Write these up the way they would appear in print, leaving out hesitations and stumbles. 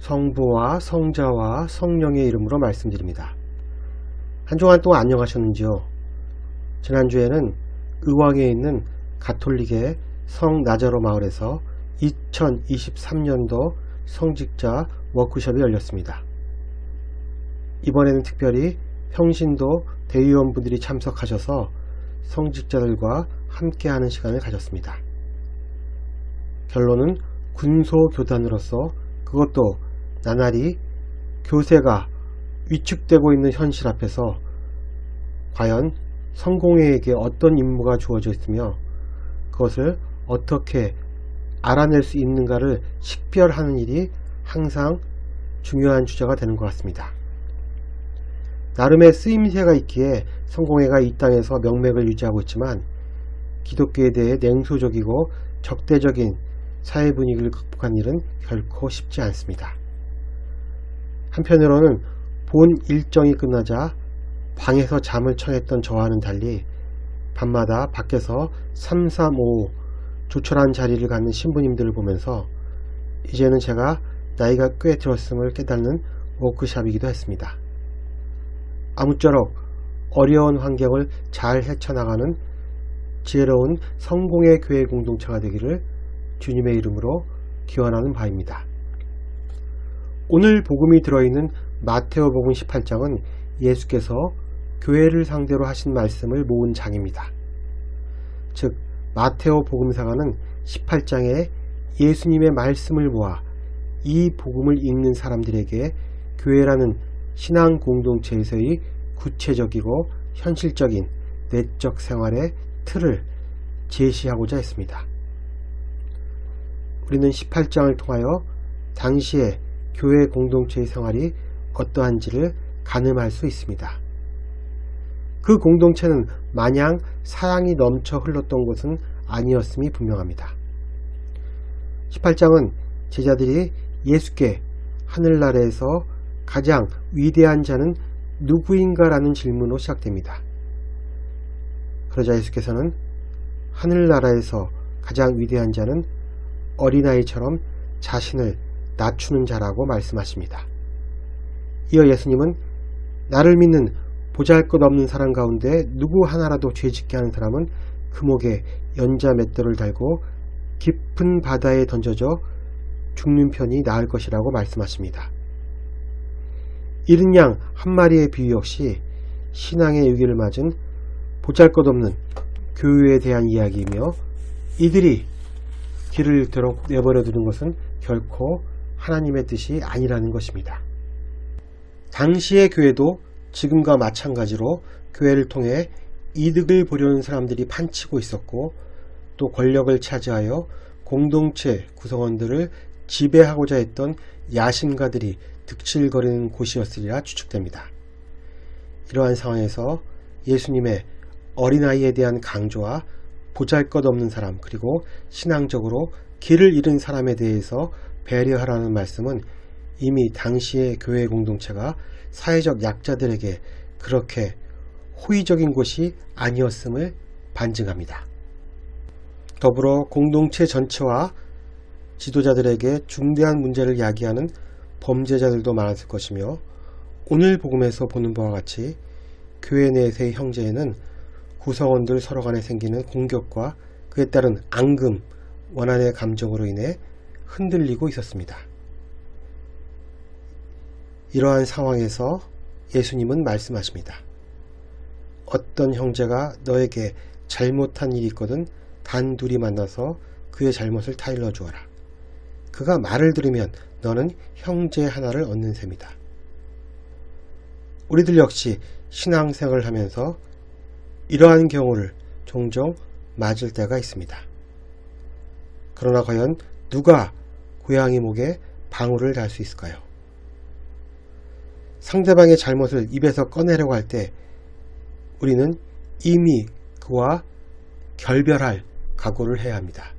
성부와 성자와 성령의 이름으로 말씀드립니다. 한 주간 동안 안녕하셨는지요? 지난주에는 의왕에 있는 가톨릭의 성 나자로 마을에서 2023년도 성직자 워크숍이 열렸습니다. 이번에는 특별히 평신도 대의원분들이 참석하셔서 성직자들과 함께하는 시간을 가졌습니다. 결론은 군소교단으로서 그것도 나날이 교세가 위축되고 있는 현실 앞에서 과연 성공회에게 어떤 임무가 주어져 있으며 그것을 어떻게 알아낼 수 있는가를 식별하는 일이 항상 중요한 주제가 되는 것 같습니다. 나름의 쓰임새가 있기에 성공회가 이 땅에서 명맥을 유지하고 있지만 기독교에 대해 냉소적이고 적대적인 사회 분위기를 극복한 일은 결코 쉽지 않습니다. 한편으로는 본 일정이 끝나자 방에서 잠을 청했던 저와는 달리 밤마다 밖에서 335 조촐한 자리를 갖는 신부님들을 보면서 이제는 제가 나이가 꽤 들었음을 깨닫는 워크숍이기도 했습니다. 아무쪼록 어려운 환경을 잘 헤쳐나가는 지혜로운 성공의 교회 공동체가 되기를 주님의 이름으로 기원하는 바입니다. 오늘 복음이 들어있는 마테오복음 18장은 예수께서 교회를 상대로 하신 말씀을 모은 장입니다. 즉 마테오 복음사가는 18장에 예수님의 말씀을 모아 이 복음을 읽는 사람들에게 교회라는 신앙 공동체에서의 구체적이고 현실적인 내적 생활의 틀을 제시하고자 했습니다. 우리는 18장을 통하여 당시의 교회 공동체의 생활이 어떠한지를 가늠할 수 있습니다. 그 공동체는 마냥 사랑이 넘쳐 흘렀던 곳은 아니었음이 분명합니다. 18장은 제자들이 예수께 하늘나라에서 가장 위대한 자는 누구인가라는 질문으로 시작됩니다. 그러자 예수께서는 하늘나라에서 가장 위대한 자는 어린아이처럼 자신을 낮추는 자라고 말씀하십니다. 이어 예수님은 나를 믿는 보잘것없는 사람 가운데 누구 하나라도 죄짓게 하는 사람은 금옥에 연자 맷돌을 달고 깊은 바다에 던져져 죽는 편이 나을 것이라고 말씀하십니다. 이른 양 한 마리의 비유 역시 신앙의 위기를 맞은 보잘것없는 교회에 대한 이야기이며 이들이 길을 잃도록 내버려 두는 것은 결코 하나님의 뜻이 아니라는 것입니다. 당시의 교회도 지금과 마찬가지로 교회를 통해 이득을 보려는 사람들이 판치고 있었고 또 권력을 차지하여 공동체 구성원들을 지배하고자 했던 야심가들이 득실거리는 곳이었으리라 추측됩니다. 이러한 상황에서 예수님의 어린아이에 대한 강조와 보잘것없는 사람 그리고 신앙적으로 길을 잃은 사람에 대해서 배려하라는 말씀은 이미 당시의 교회 공동체가 사회적 약자들에게 그렇게 호의적인 곳이 아니었음을 반증합니다. 더불어 공동체 전체와 지도자들에게 중대한 문제를 야기하는 범죄자들도 많았을 것이며 오늘 복음에서 보는 바와 같이 교회 내에서의 형제에는 구성원들 서로 간에 생기는 공격과 그에 따른 앙금, 원한의 감정으로 인해 흔들리고 있었습니다. 이러한 상황에서 예수님은 말씀하십니다. 어떤 형제가 너에게 잘못한 일이 있거든 단둘이 만나서 그의 잘못을 타일러 주어라. 그가 말을 들으면 너는 형제 하나를 얻는 셈이다. 우리들 역시 신앙생활을 하면서 이러한 경우를 종종 맞을 때가 있습니다. 그러나 과연 누가 고양이 목에 방울을 달 수 있을까요? 상대방의 잘못을 입에서 꺼내려고 할 때 우리는 이미 그와 결별할 각오를 해야 합니다.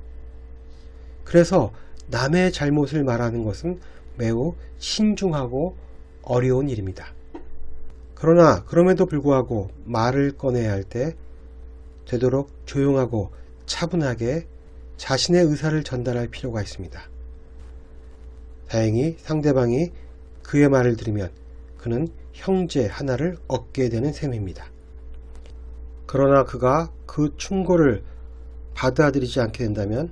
그래서 남의 잘못을 말하는 것은 매우 신중하고 어려운 일입니다. 그러나 그럼에도 불구하고 말을 꺼내야 할 때 되도록 조용하고 차분하게 자신의 의사를 전달할 필요가 있습니다. 다행히 상대방이 그의 말을 들으면 그는 형제 하나를 얻게 되는 셈입니다. 그러나 그가 그 충고를 받아들이지 않게 된다면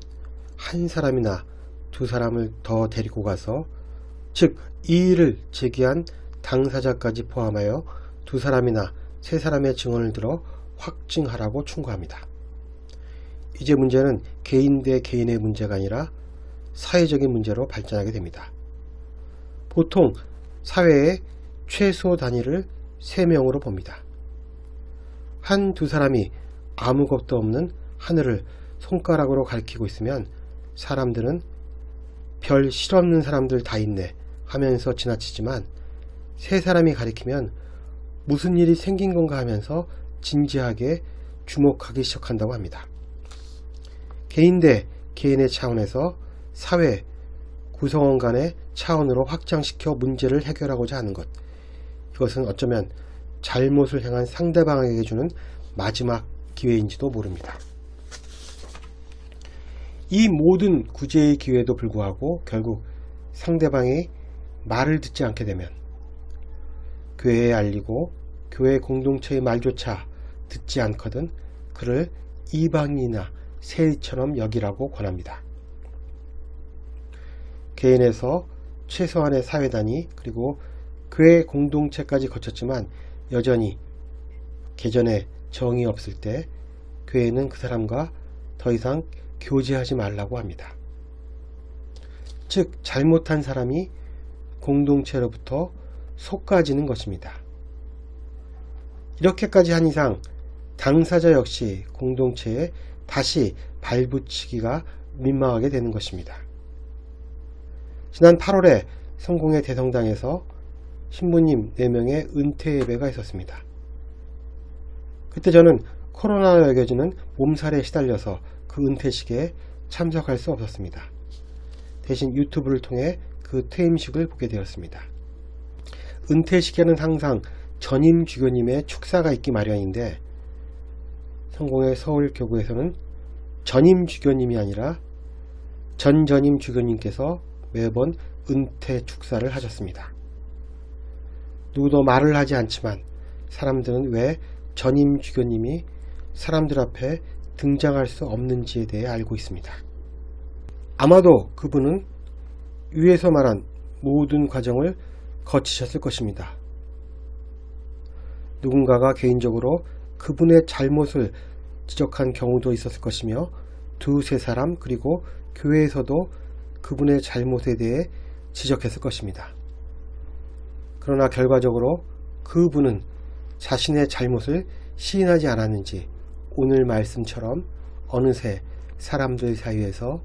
한 사람이나 두 사람을 더 데리고 가서, 즉 이의를 제기한 당사자까지 포함하여 두 사람이나 세 사람의 증언을 들어 확증하라고 충고합니다. 이제 문제는 개인 대 개인의 문제가 아니라 사회적인 문제로 발전하게 됩니다. 보통 사회의 최소 단위를 3명으로 봅니다. 한두 사람이 아무것도 없는 하늘을 손가락으로 가리키고 있으면 사람들은 별 실없는 사람들 다 있네 하면서 지나치지만, 세 사람이 가리키면 무슨 일이 생긴 건가 하면서 진지하게 주목하기 시작한다고 합니다. 개인 대 개인의 차원에서 사회, 구성원 간의 차원으로 확장시켜 문제를 해결하고자 하는 것, 이것은 어쩌면 잘못을 향한 상대방에게 주는 마지막 기회인지도 모릅니다. 이 모든 구제의 기회에도 불구하고 결국 상대방이 말을 듣지 않게 되면 교회에 알리고 교회 공동체의 말조차 듣지 않거든 그를 이방인이나 세리처럼 여기라고 권합니다. 개인에서 최소한의 사회단위 그리고 교회 공동체까지 거쳤지만 여전히 개전에 정이 없을 때 교회는 그 사람과 더 이상 교제하지 말라고 합니다. 즉 잘못한 사람이 공동체로부터 속가지는 것입니다. 이렇게까지 한 이상 당사자 역시 공동체에 다시 발붙이기가 민망하게 되는 것입니다. 지난 8월에 성공회 대성당에서 신부님 4명의 은퇴 예배가 있었습니다. 그때 저는 코로나로 여겨지는 몸살에 시달려서 그 은퇴식에 참석할 수 없었습니다. 대신 유튜브를 통해 그 퇴임식을 보게 되었습니다. 은퇴식에는 항상 전임 주교님의 축사가 있기 마련인데 성공회 서울교구에서는 전임 주교님이 아니라 전전임 주교님께서 매번 은퇴 축사를 하셨습니다. 누구도 말을 하지 않지만 사람들은 왜 전임 주교님이 사람들 앞에 등장할 수 없는지에 대해 알고 있습니다. 아마도 그분은 위에서 말한 모든 과정을 거치셨을 것입니다. 누군가가 개인적으로 그분의 잘못을 지적한 경우도 있었을 것이며 두세 사람 그리고 교회에서도 그분의 잘못에 대해 지적했을 것입니다. 그러나 결과적으로 그분은 자신의 잘못을 시인하지 않았는지 오늘 말씀처럼 어느새 사람들 사이에서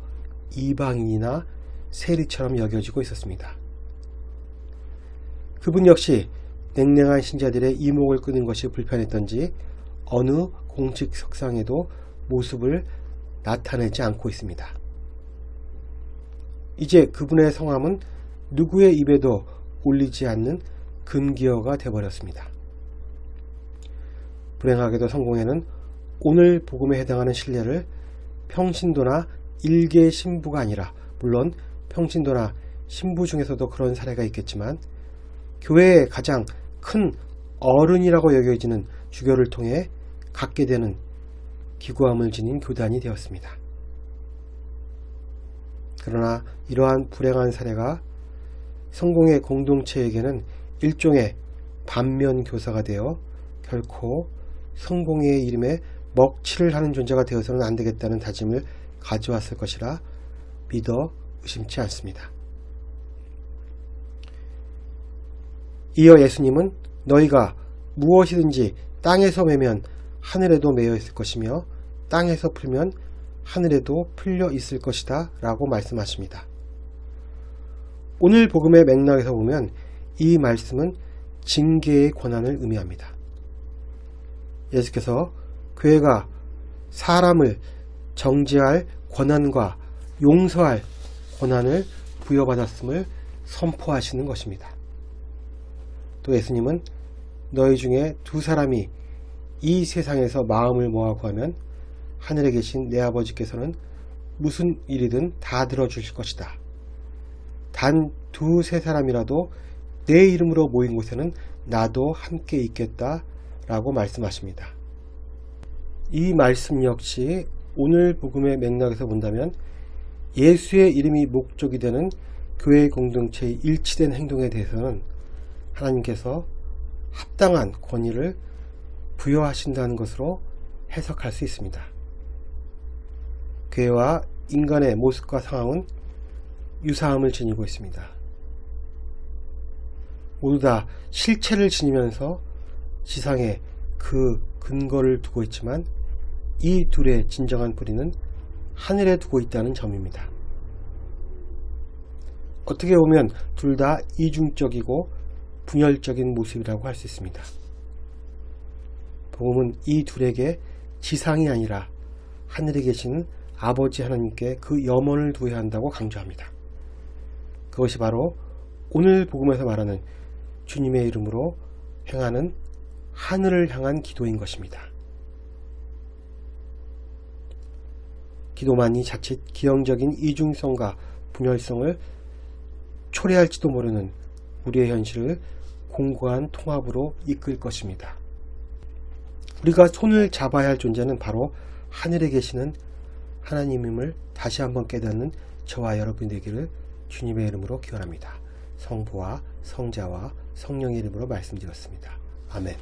이방인이나 세리처럼 여겨지고 있었습니다. 그분 역시 냉랭한 신자들의 이목을 끄는 것이 불편했던지 어느 공식 석상에도 모습을 나타내지 않고 있습니다. 이제 그분의 성함은 누구의 입에도 올리지 않는 금기어가 되어버렸습니다. 불행하게도 성공회는 오늘 복음에 해당하는 신뢰를 평신도나 일개 신부가 아니라, 물론 평신도나 신부 중에서도 그런 사례가 있겠지만 교회의 가장 큰 어른이라고 여겨지는 주교를 통해 갖게 되는 기구함을 지닌 교단이 되었습니다. 그러나 이러한 불행한 사례가 성공의 공동체에게는 일종의 반면교사가 되어 결코 성공의 이름에 먹칠을 하는 존재가 되어서는 안 되겠다는 다짐을 가져왔을 것이라 믿어 의심치 않습니다. 이어 예수님은 너희가 무엇이든지 땅에서 매면 하늘에도 매여 있을 것이며 땅에서 풀면 하늘에도 풀려 있을 것이다 라고 말씀하십니다. 오늘 복음의 맥락에서 보면 이 말씀은 징계의 권한을 의미합니다. 예수께서 교회가 사람을 정죄할 권한과 용서할 권한을 부여받았음을 선포하시는 것입니다. 또 예수님은 너희 중에 두 사람이 이 세상에서 마음을 모아 구하면 하늘에 계신 내 아버지께서는 무슨 일이든 다 들어주실 것이다 단 두세 사람이라도 내 이름으로 모인 곳에는 나도 함께 있겠다 라고 말씀하십니다. 이 말씀 역시 오늘 복음의 맥락에서 본다면 예수의 이름이 목적이 되는 교회 공동체의 일치된 행동에 대해서는 하나님께서 합당한 권위를 부여하신다는 것으로 해석할 수 있습니다. 교회와 인간의 모습과 상황은 유사함을 지니고 있습니다. 모두 다 실체를 지니면서 지상에 그 근거를 두고 있지만 이 둘의 진정한 뿌리는 하늘에 두고 있다는 점입니다. 어떻게 보면 둘 다 이중적이고 분열적인 모습이라고 할 수 있습니다. 복음은 이 둘에게 지상이 아니라 하늘에 계시는 아버지 하나님께 그 염원을 두어야 한다고 강조합니다. 그것이 바로 오늘 복음에서 말하는 주님의 이름으로 행하는 하늘을 향한 기도인 것입니다. 기도만이 자칫 기형적인 이중성과 분열성을 초래할지도 모르는 우리의 현실을 공고한 통합으로 이끌 것입니다. 우리가 손을 잡아야 할 존재는 바로 하늘에 계시는 하나님임을 다시 한번 깨닫는 저와 여러분이 되기를 주님의 이름으로 기원합니다. 성부와 성자와 성령의 이름으로 말씀드렸습니다. 아멘.